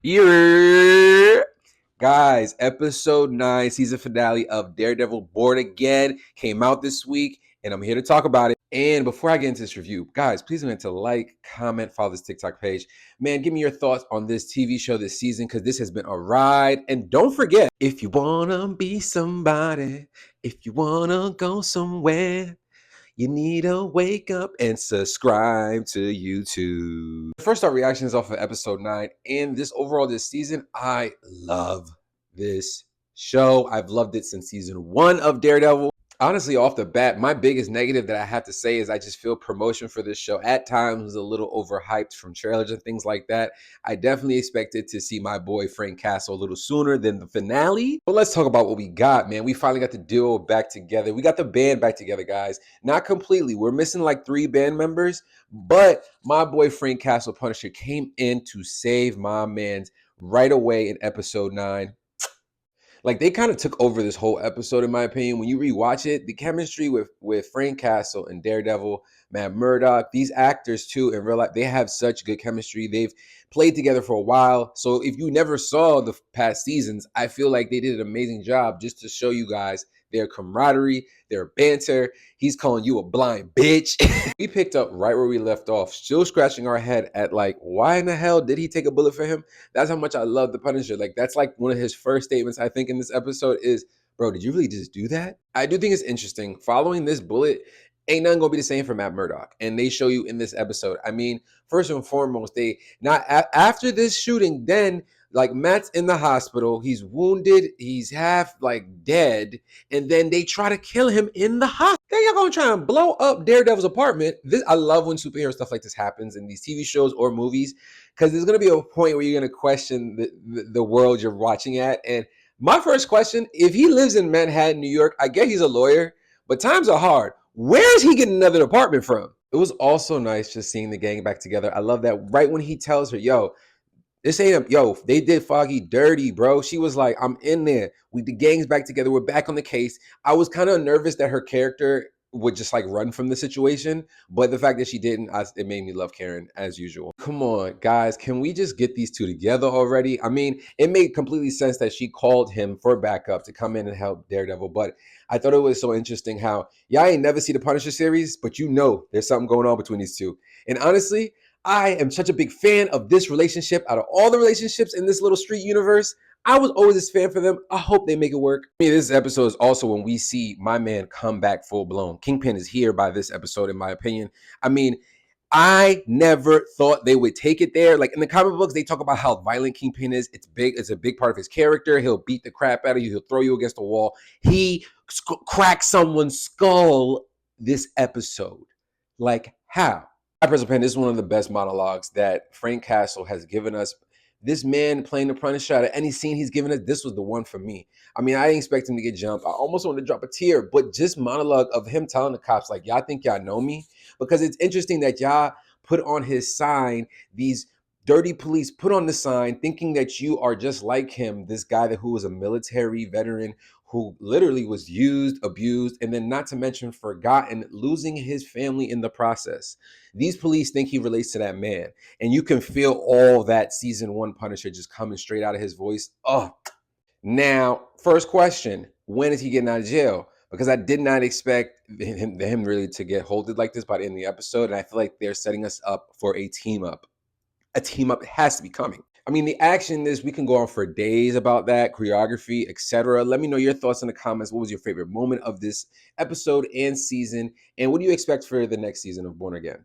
Yeah. Guys, episode 9, season finale of Daredevil Born Again came out this week, and I'm here to talk about it. And before I get into this review, guys, please remember to like, comment, follow this TikTok page. Man, give me your thoughts on this TV show this season because this has been a ride. And don't forget, if you want to be somebody, if you want to go somewhere, you need to wake up and subscribe to YouTube. First, our reactions off of episode 9 and this season. I love this show. I've loved it since season 1 of Daredevil. Honestly, off the bat, my biggest negative that I have to say is I just feel promotion for this show at times was a little overhyped from trailers and things like that. I definitely expected to see my boy Frank Castle a little sooner than the finale. But let's talk about what we got, man. We finally got the duo back together. We got the band back together, guys. Not completely. We're missing like 3 band members, but my boy Frank Castle Punisher came in to save my man's right away in episode 9. Like they kind of took over this whole episode, in my opinion. When you rewatch it, the chemistry with Frank Castle and Daredevil, Matt Murdock, these actors too, in real life, they have such good chemistry. They've played together for a while. So if you never saw the past seasons, I feel like they did an amazing job just to show you guys their camaraderie, their banter. He's calling you a blind bitch. We picked up right where we left off, still scratching our head at like, why in the hell did he take a bullet for him? That's how much I love the Punisher. Like that's like one of his first statements, I think, in this episode is, bro, did you really just do that? I do think it's interesting. Following this bullet, ain't nothing gonna be the same for Matt Murdock. And they show you in this episode. I mean, first and foremost, they not after this shooting, then like Matt's in the hospital, he's wounded, he's half like dead, and then they try to kill him in the hospital. They're gonna try and blow up Daredevil's apartment. I love when superhero stuff like this happens in these TV shows or movies, because there's going to be a point where you're going to question the world you're watching at. And my first question, if he lives in Manhattan, New York, I get he's a lawyer, but times are hard. Where is he getting another apartment from? It was also nice just seeing the gang back together. I love that right when he tells her, yo, this ain't they did Foggy dirty, bro. She was like, I'm in there. The gang's back together. We're back on the case. I was kind of nervous that her character would just like run from the situation, but the fact that she didn't, it made me love Karen as usual. Come on, guys, can we just get these two together already? I mean, it made completely sense that she called him for backup to come in and help Daredevil, but I thought it was so interesting how y'all ain't never see the Punisher series, but you know there's something going on between these two. And honestly, I am such a big fan of this relationship. Out of all the relationships in this little street universe, I was always a fan for them. I hope they make it work. I mean, this episode is also when we see my man come back full blown. Kingpin is here by this episode, in my opinion. I mean, I never thought they would take it there. Like in the comic books, they talk about how violent Kingpin is. It's big. It's a big part of his character. He'll beat the crap out of you. He'll throw you against the wall. He cracks someone's skull this episode. Like how? My personal opinion, this is one of the best monologues that Frank Castle has given us. This man playing the Punisher out of any scene he's given us, this was the one for me. I mean, I didn't expect him to get jumped. I almost wanted to drop a tear, but just monologue of him telling the cops, like, y'all think y'all know me? Because it's interesting that y'all put on his sign, these dirty police put on the sign thinking that you are just like him, this guy who was a military veteran who literally was used, abused, and then not to mention forgotten, losing his family in the process. These police think he relates to that man. And you can feel all that season 1 Punisher just coming straight out of his voice. Oh, now, first question, when is he getting out of jail? Because I did not expect him really to get holded like this by the end of the episode. And I feel like they're setting us up for a team up. A team up has to be coming. I mean, the action is, we can go on for days about that, choreography, etc. Let me know your thoughts in the comments. What was your favorite moment of this episode and season? And what do you expect for the next season of Born Again?